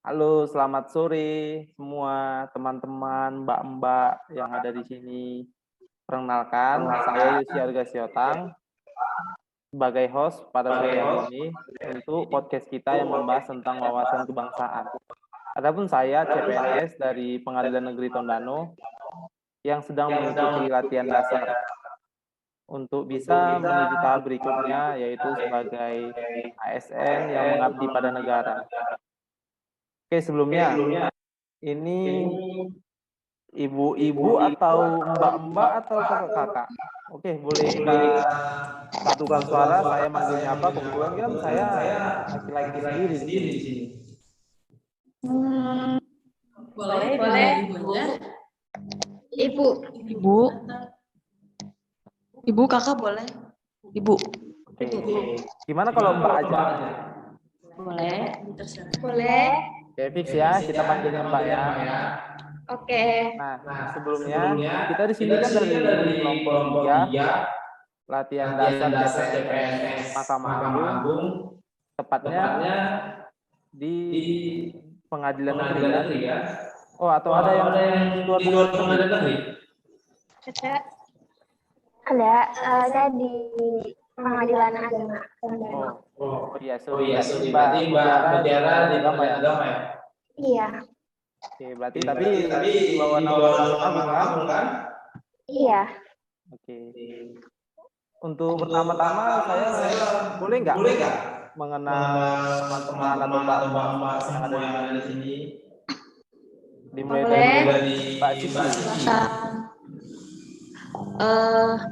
Halo, selamat sore semua teman-teman, mbak-mbak yang ada di sini. Perkenalkan, saya Yusi Arga Siotang sebagai host pada sore hari ini untuk podcast kita yang membahas tentang wawasan kebangsaan. Adapun saya CPNS dari Pengadilan Negeri Tondano yang sedang mengikuti latihan dasar untuk bisa menuju tahap berikutnya yaitu sebagai ASN yang mengabdi pada negara. Oke, sebelumnya ini ibu-ibu atau mbak-mbak atau kakak-kakak? Oke, boleh kita satukan suara. Saya manggilnya apa? Kebetulan kan saya laki-laki sendiri di sini. Boleh ibunya. Ibu kakak boleh. Ibu. Oke. Gimana kalau mbak aja? Boleh. Oke, fix ya. Kita panggilnya mbak ya. Oke. Nah, sebelumnya kita di sini kan dari kelompok 3 latihan dasar CPNS Mahkamah Agung, tepatnya di Pengadilan Negeri ya. Oh, atau ada yang di luar Pengadilan Negeri? Ada di Pengadilan Agama. Oh iya, sorry. Mbak Mutiara di Pengadilan Agama ya? Iya. Oke, berarti tapi di bawah naungan Mahkamah Agung kan? Iya. Oke. Untuk pertama-tama saya boleh nggak mengenal teman-teman atau mbak-mbak yang ada di sini? Dimulai dari Mbak Siti.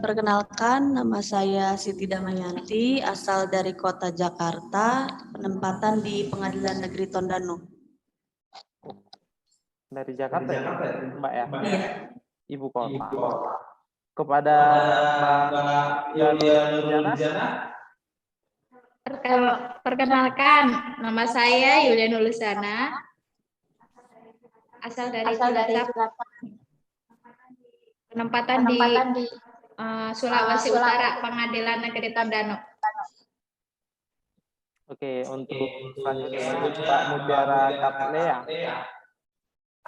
Perkenalkan, nama saya Siti Damayanti, asal dari kota Jakarta, penempatan di Pengadilan Negeri Tondano. Dari Jakarta ya, Mbak ya? Iya. Ibu kota. Kepada Mbak Yulia Nurjana. Perkenalkan, nama saya Yulia Nulusana, asal dari Cilacap, penempatan di Sulawesi Utara, Pengadilan Negeri Tondano. Oke, untuk selanjutnya Mbak Mutiara Katlea.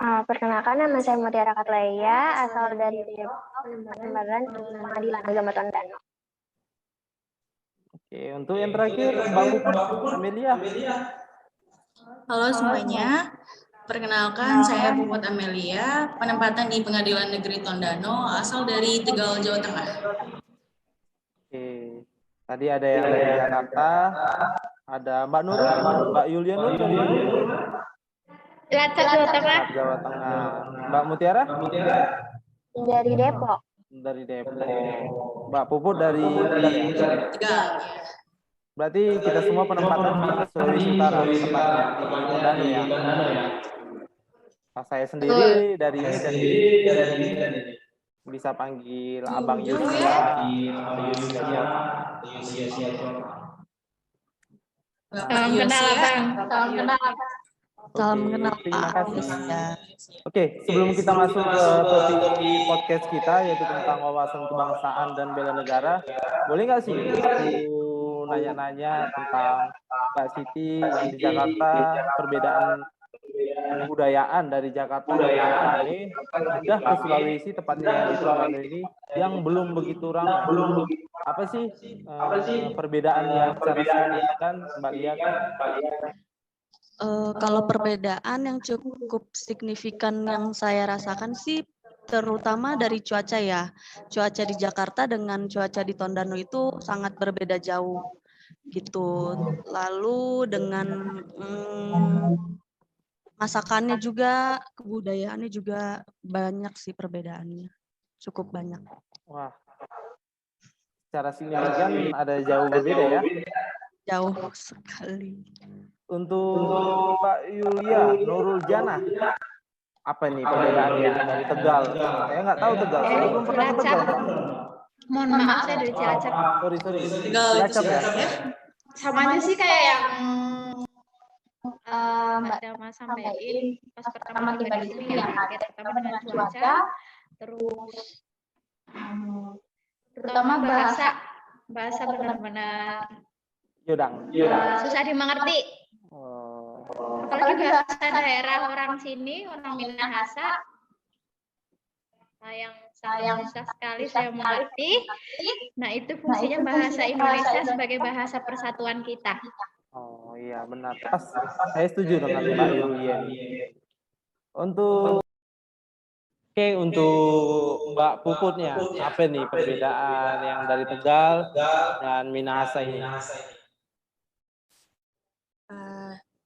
Perkenalkan, nama saya Mutiara Katleya, asal dari Pengadilan Agama Tondano. Oke, untuk yang terakhir Mbak Puput Amelia. Halo semuanya, perkenalkan saya Puput Amelia, penempatan di Pengadilan Negeri Tondano, asal dari Tegal, Jawa Tengah. Oke, tadi ada yang dari Jakarta, ada Mbak Nurul, Mbak Yulia Nur dari mana? Cilacap, Jawa Tengah. Jawa Tengah. Mbak Mutiara? Dari Depok. Dari Depok. Mbak Puput dari Tegal ya? Tegal. Berarti kita semua penempatan di Sulawesi Utara, tepatnya di Tondano ya. Saya sendiri dari ini dan ini. Bisa panggil Abang Yusia atau Yusia. Salam kenal, Bang. Salam kenal. Salam kenal. Terima kasih. Oke, sebelum kita masuk ke topik podcast kita yaitu tentang wawasan kebangsaan dan bela negara, boleh nggak sih aku nanya-nanya tentang Mbak Siti yang di Jakarta, perbedaan kebudayaan dari Jakarta yang ini pindah ke Sulawesi, tepatnya yang di Tondano ini yang belum begitu ramai. Apa sih perbedaan yang secara signifikan Mbak lihat? Kalau perbedaan yang cukup signifikan yang saya rasakan sih terutama dari cuaca ya. Cuaca di Jakarta dengan cuaca di Tondano itu sangat berbeda jauh gitu. Lalu dengan masakannya juga, kebudayaannya juga banyak sih perbedaannya. Cukup banyak. Wah, secara signifikan ada jauh berbeda ya? Jauh sekali. Untuk Mbak Yulia Nurul Jana, apa nih perbedaannya dari Tegal? Saya nggak tahu Tegal, saya belum pernah ke Tegal. Mohon maaf, saya dari Cilacap. Sorry. Cilacap ya? Sama aja sih kayak yang Mbak Dama sampaikan pas pertama tiba di sini ya kaget pertama dengan cuaca, terus terutama bahasa benar-benar Yodang. susah dimengerti. Apalagi bahasa daerah orang sini, orang Minahasa, yang sangat susah sekali saya mengerti. Nah, itu fungsinya bahasa Indonesia sebagai bahasa persatuan kita. Oh iya benar. Pas. Saya setuju dengan Mbak Yulia nih. Untuk untuk Mbak Puputnya, apa nih perbedaan yang dari Tegal dan Minahasa ini?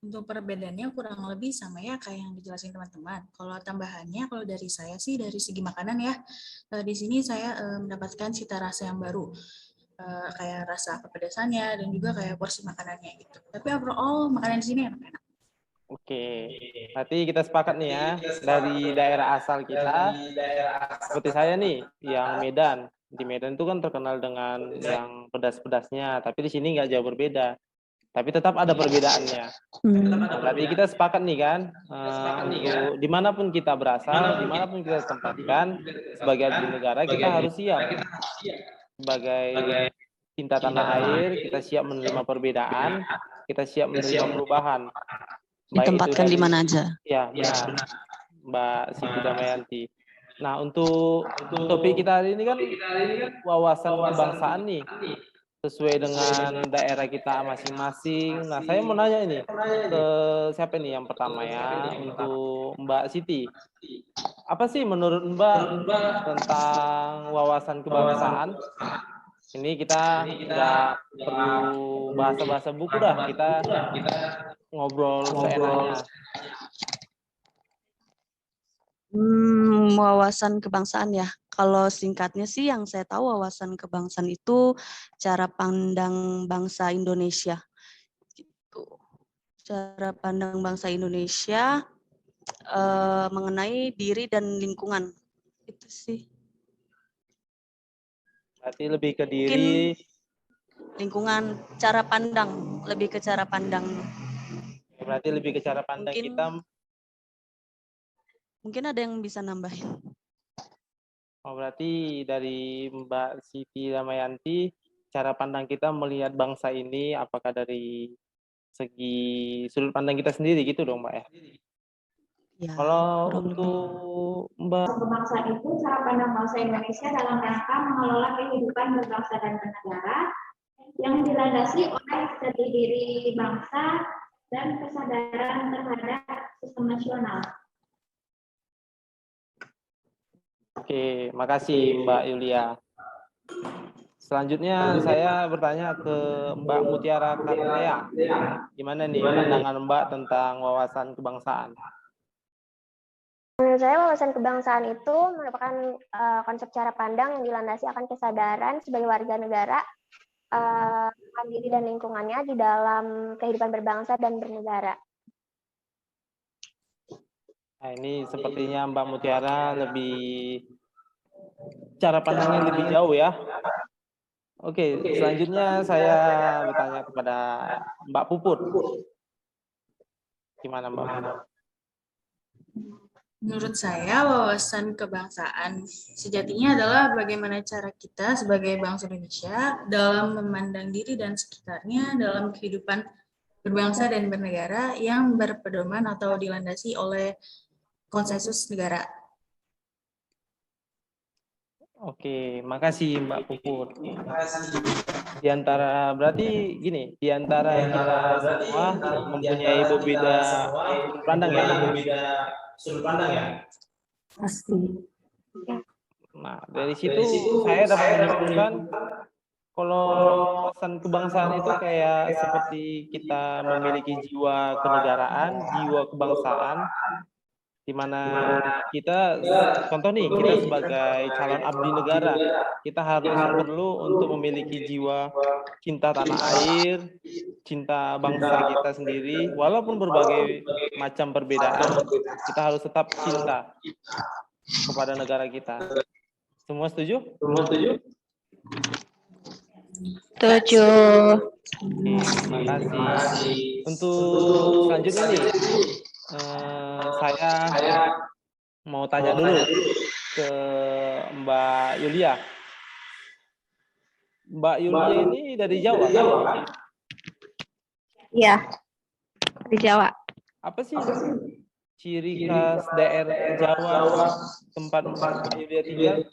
Untuk perbedaannya kurang lebih sama ya kayak yang dijelasin teman-teman. Kalau tambahannya, kalau dari saya sih dari segi makanan ya, di sini saya mendapatkan cita rasa yang baru. Kayak rasa kepedasannya dan juga kayak porsi makanannya gitu. Tapi overall makanan di sini enak-enak. Oke, berarti kita sepakat nih ya, dari daerah asal kita, seperti saya nih, yang Medan. Di Medan itu kan terkenal dengan yang pedas-pedasnya, tapi di sini nggak jauh berbeda. Tapi tetap ada perbedaannya. Nah, berarti kita sepakat nih kan, untuk dimanapun kita berasal, dimanapun kita tempatkan, sebagai abdi negara kita harus siap. Sebagai cinta tanah air, kita siap menerima perbedaan, kita siap menerima perubahan. Ditempatkan di mana aja. Ya, benar. Mbak Siti Damayanti. Nah, untuk topik kita hari ini kan wawasan kebangsaan nih, sesuai dengan daerah kita masing-masing. Nah, saya mau nanya ini ke siapa nih yang pertama ya, untuk Mbak Siti. Apa sih menurut Mbak tentang wawasan kebangsaan? Ini kita nggak perlu bahasa-bahasa buku dah, kita ngobrol seenaknya. Wawasan kebangsaan ya. Kalau singkatnya sih yang saya tahu wawasan kebangsaan itu cara pandang bangsa Indonesia. Gitu. Cara pandang bangsa Indonesia mengenai diri dan lingkungan. Itu sih. Berarti lebih ke diri. Lingkungan, cara pandang, lebih ke cara pandang. Berarti lebih ke cara pandang kita. Mungkin ada yang bisa nambahin. Oh, berarti dari Mbak Siti Damayanti, cara pandang kita melihat bangsa ini apakah dari segi sudut pandang kita sendiri gitu dong, Mbak ya? Ya, kalau untuk Mbak Kebangsaan itu cara pandang bangsa Indonesia dalam rangka mengelola kehidupan berbangsa dan bernegara yang dilandasi oleh jati diri bangsa dan kesadaran terhadap sistem nasional. Oke, makasih Mbak Yulia. Selanjutnya saya bertanya ke Mbak Mutiara Kartea. Gimana nih pandangan Mbak tentang wawasan kebangsaan? Menurut saya wawasan kebangsaan itu merupakan konsep cara pandang yang dilandasi akan kesadaran sebagai warga negara akan diri dan lingkungannya di dalam kehidupan berbangsa dan bernegara. Nah, ini sepertinya Mbak Mutiara lebih cara pandangnya lebih jauh ya. Oke, selanjutnya saya bertanya kepada Mbak Puput. Gimana Mbak Puput? Menurut saya, wawasan kebangsaan sejatinya adalah bagaimana cara kita sebagai bangsa Indonesia dalam memandang diri dan sekitarnya dalam kehidupan berbangsa dan bernegara yang berpedoman atau dilandasi oleh konsensus negara. Oke, makasih Mbak Puput. Di antara berarti gini, di antara kita semua mempunyai berbeda sudut pandang ya. Pasti. Nah, dari situ saya dapat menyimpulkan kalau wawasan kebangsaan itu kayak seperti kita memiliki jiwa kenegaraan, jiwa kebangsaan, di mana kita, contoh nih, kita sebagai calon abdi negara, kita harus perlu untuk memiliki jiwa cinta tanah air, cinta bangsa kita sendiri, walaupun berbagai macam perbedaan, kita harus tetap cinta kepada negara kita. Semua setuju? Setuju. Oke, terima kasih. Untuk selanjutnya nih, saya mau tanya dulu ke Mbak Yulia. Mbak Yulia ini dari Jawa kan? Iya, di Jawa. Apa sih ciri khas daerah Jawa tempat Mbak Yulia tinggal?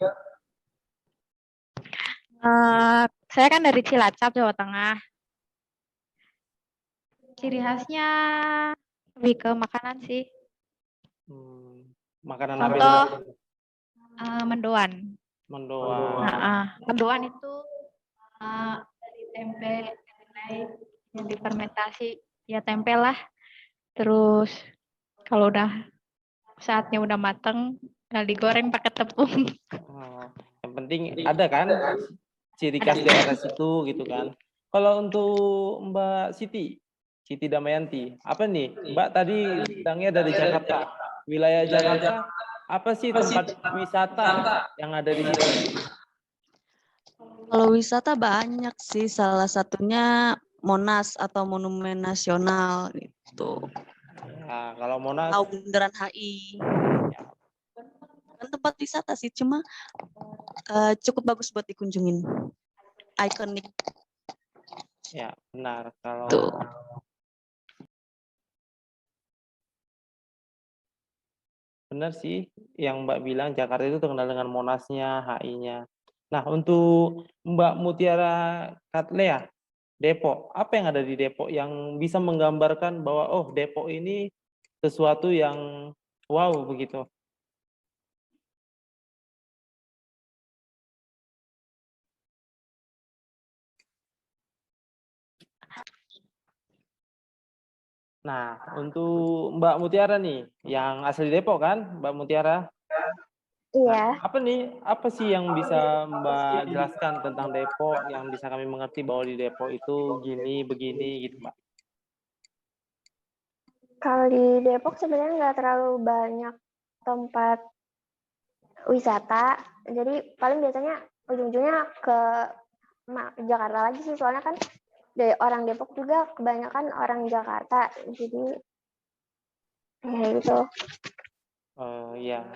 Saya kan dari Cilacap, Jawa Tengah. Ciri khasnya lebih ke makanan sih. Makanan apa Contoh itu? mendoan. Mendoan. Mendoan itu dari tempe kedelai yang difermentasi, ya tempe lah. Terus kalau saatnya udah mateng, digoreng pakai tepung. Yang penting ada kan ciri khas daerah situ gitu kan. Kalau untuk Mbak Siti Damayanti, apa nih? Mbak tadi bilangnya dari Jakarta. Wilayah Jakarta, apa sih tempat wisata yang ada di situ? Kalau wisata banyak sih, salah satunya Monas atau Monumen Nasional gitu. Ya, kalau Monas, Atau Bundaran HI. Bukan tempat wisata sih, cuma cukup bagus buat dikunjungin. Ikonik. ya benar. Kalau Tuh. benar sih yang Mbak bilang Jakarta itu terkenal dengan Monasnya, HI-nya. Nah, untuk Mbak Mutiara Katlea, Depok, apa yang ada di Depok yang bisa menggambarkan bahwa oh Depok ini sesuatu yang wow begitu? Nah, untuk Mbak Mutiara nih, yang asli Depok kan, Mbak Mutiara? Iya. Apa sih yang bisa Mbak jelaskan tentang Depok yang bisa kami mengerti bahwa di Depok itu gini, begini gitu, Mbak? Kalau di Depok sebenarnya nggak terlalu banyak tempat wisata, jadi paling biasanya ujung-ujungnya ke Jakarta lagi sih, soalnya kan dari orang Depok juga kebanyakan orang Jakarta, jadi ya gitu. Iya.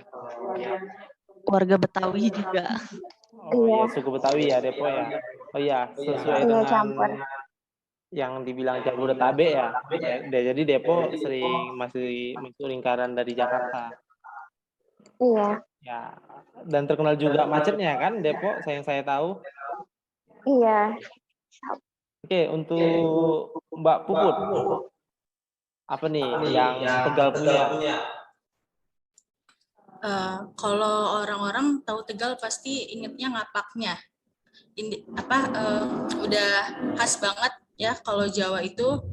Warga Betawi juga. Oh iya, suku Betawi ya Depok ya. Oh iya, sesuai Iya, dengan campur. yang dibilang Jabodetabek ya. Jadi Depok sering masih masuk lingkaran dari Jakarta. Iya. Ya, dan terkenal juga macetnya kan Depok, saya tahu. Iya. Oke, untuk Mbak Puput, apa nih yang Tegal punya? Kalau orang-orang tahu Tegal pasti ingetnya ngapaknya. Udah khas banget ya kalau Jawa itu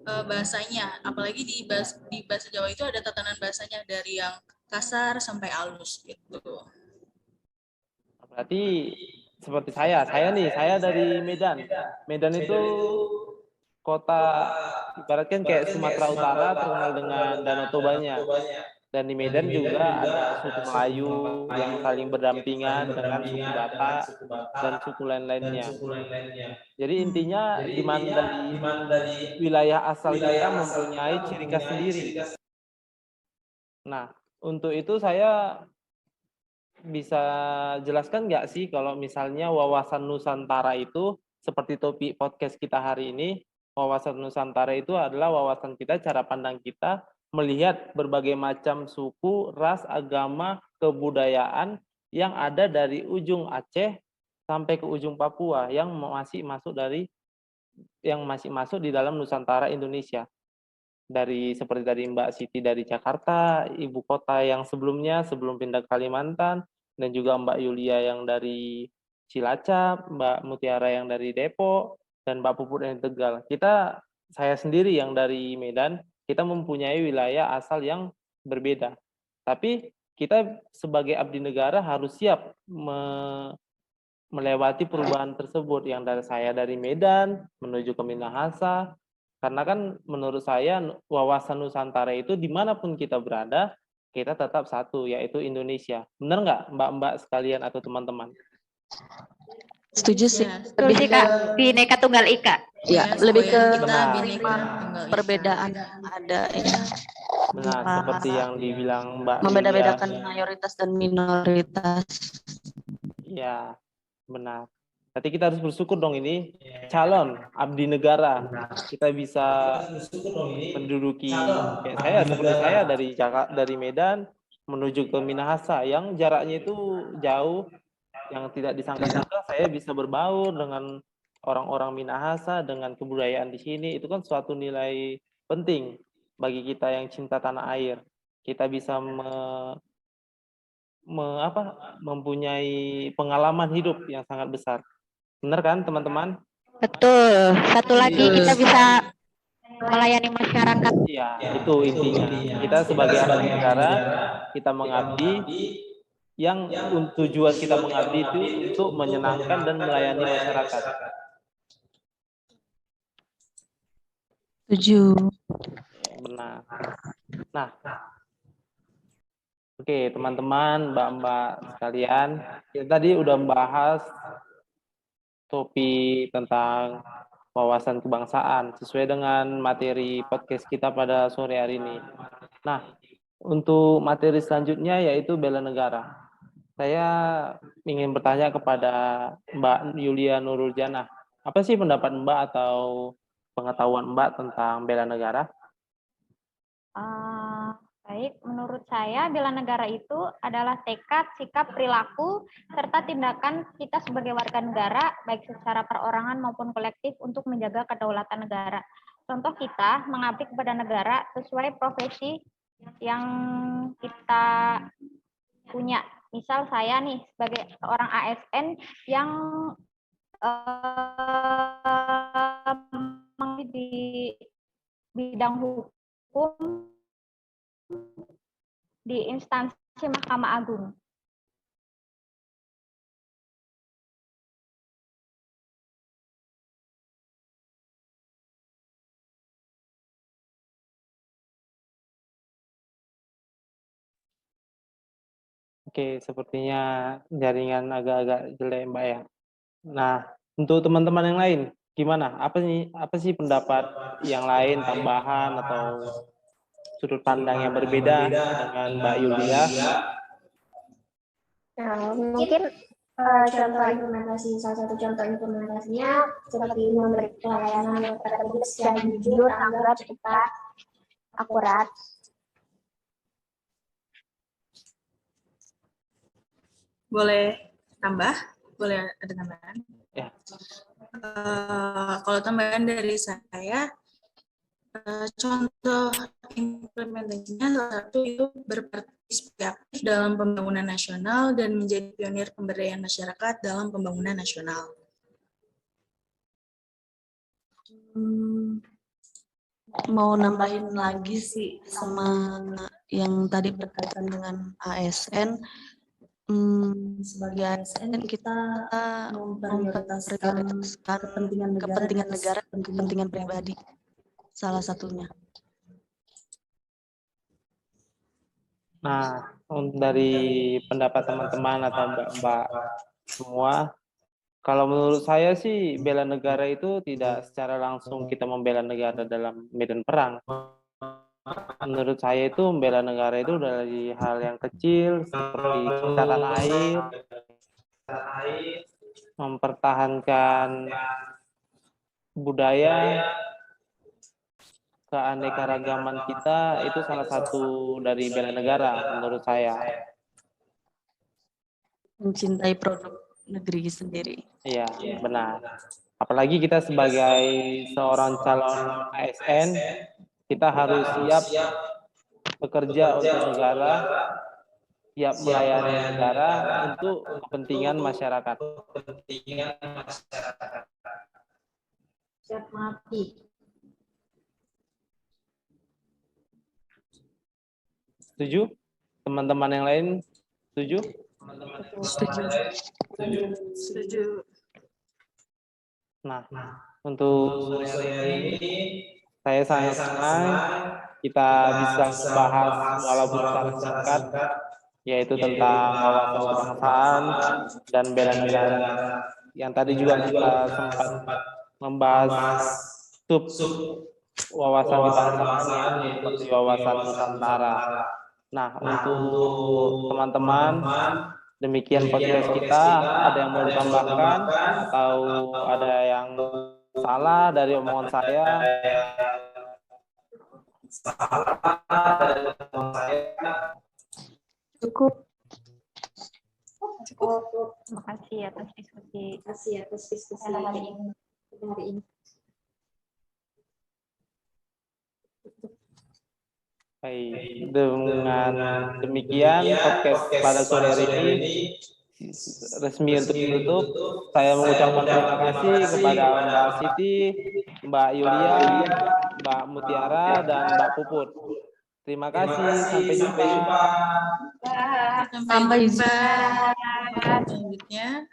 bahasanya. Apalagi di bahasa Jawa itu ada tatanan bahasanya dari yang kasar sampai halus gitu. Berarti seperti saya dari Medan. Medan itu kota ibaratkan kayak Sumatera Utara terkenal dengan Danau Tobanya. Dan di Medan juga ada suku Melayu yang saling berdampingan dengan suku Batak dan suku lain-lainnya. Jadi intinya di mana dari wilayah asal kita mempunyai ciri khas sendiri. Nah, untuk itu saya bisa jelaskan nggak sih kalau misalnya wawasan Nusantara itu seperti topik podcast kita hari ini, wawasan Nusantara itu adalah wawasan kita, cara pandang kita melihat berbagai macam suku, ras, agama, kebudayaan yang ada dari ujung Aceh sampai ke ujung Papua yang masih masuk di dalam Nusantara Indonesia. Seperti dari Mbak Siti dari Jakarta, ibu kota yang sebelumnya sebelum pindah ke Kalimantan, dan juga Mbak Yulia yang dari Cilacap, Mbak Mutiara yang dari Depok, dan Mbak Puput yang dari Tegal. Saya sendiri yang dari Medan, kita mempunyai wilayah asal yang berbeda. Tapi kita sebagai abdi negara harus siap melewati perubahan tersebut, yang saya dari Medan menuju ke Minahasa, karena kan menurut saya wawasan Nusantara itu dimanapun kita berada, kita tetap satu, yaitu Indonesia. Benar nggak Mbak-mbak sekalian atau teman-teman? Setuju sih. Betul sih Kak, Bhinneka Tunggal Ika. Ya, lebih ke Benar. perbedaan ada ya. Benar, seperti yang dibilang Mbak Membeda-bedakan Yulia. mayoritas dan minoritas. Ya, benar. Berarti kita harus bersyukur dong, ini calon abdi negara. Kita bisa menduduki kayak saya, seperti saya dari Jakarta, dari Medan menuju ke Minahasa yang jaraknya itu jauh, yang tidak disangka-sangka saya bisa berbaur dengan orang-orang Minahasa, dengan kebudayaan di sini. Itu kan suatu nilai penting bagi kita yang cinta tanah air. Kita bisa mempunyai pengalaman hidup yang sangat besar. Benar kan, teman-teman? Betul. Satu lagi kita bisa melayani masyarakat. Iya, itu intinya. Kita sebagai abdi negara, kita mengabdi, yang tujuan kita mengabdi itu untuk menyenangkan dan melayani masyarakat. Setuju. Benar. Nah, oke, teman-teman, mbak-mbak sekalian, kita tadi udah membahas topik tentang wawasan kebangsaan sesuai dengan materi podcast kita pada sore hari ini. Nah, untuk materi selanjutnya yaitu bela negara. Saya ingin bertanya kepada Mbak Yulia Nurul Janah. Apa sih pendapat Mbak atau pengetahuan Mbak tentang bela negara? Baik, menurut saya bela negara itu adalah tekad, sikap, perilaku, serta tindakan kita sebagai warga negara, baik secara perorangan maupun kolektif untuk menjaga kedaulatan negara. Contoh kita mengabdi kepada negara sesuai profesi yang kita punya. Misal saya nih sebagai seorang ASN yang di bidang hukum di instansi Mahkamah Agung. Oke, sepertinya jaringan agak-agak jelek Mbak ya. Nah, untuk teman-teman yang lain, gimana? Apa sih pendapat yang lain, tambahan atau sudut pandang yang berbeda dengan Mbak Yulia? Nah, mungkin contoh implementasi, salah satu contoh implementasinya seperti memberi pelayanan yang tertulis secara jujur, tanggap, cepat, akurat. Boleh tambah? Boleh ada tambahan? Ya. Kalau tambahan dari saya, contoh implementasinya salah satu itu berpartisipasi aktif dalam pembangunan nasional dan menjadi pionir pemberdayaan masyarakat dalam pembangunan nasional. Mau nambahin lagi sih sama yang tadi berkaitan dengan ASN. Sebagai ASN kita memprioritaskan kepentingan negara, kepentingan pribadi, salah satunya. Nah, dari pendapat teman-teman atau mbak-mbak semua, kalau menurut saya sih bela negara itu tidak secara langsung kita membela negara dalam medan perang. Menurut saya itu membela negara itu dari hal yang kecil seperti cinta tanah air, mempertahankan budaya, keanekaragaman kita, itu salah satu dari bela negara menurut saya. Mencintai produk negeri sendiri. Iya, benar. Apalagi kita sebagai seorang calon ASN, kita harus siap bekerja untuk negara, siap melayani negara untuk kepentingan masyarakat. Siap mengabdi. Setuju? Teman-teman yang lain setuju? Setuju. Nah, untuk sore hari ini saya sangat senang kita bisa membahas walaupun secara singkat, yaitu tentang wawasan kebangsaan dan bela negara. Yang tadi juga kita sempat membahas sub wawasan kebangsaan seperti wawasan Nusantara. Nah, untuk teman-teman Demikian podcast kita. Ada yang mau ditambahkan atau ada yang salah dari omongan saya? Cukup. Terima kasih atas diskusi hari ini. Baik, dengan demikian podcast pada sore hari ini resmi untuk ditutup. Saya mengucapkan terima kasih kepada Mbak Siti, Mbak Yulia, Mbak Mutiara, dan Mbak Puput. Terima kasih, sampai jumpa. Sampai jumpa. Selanjutnya.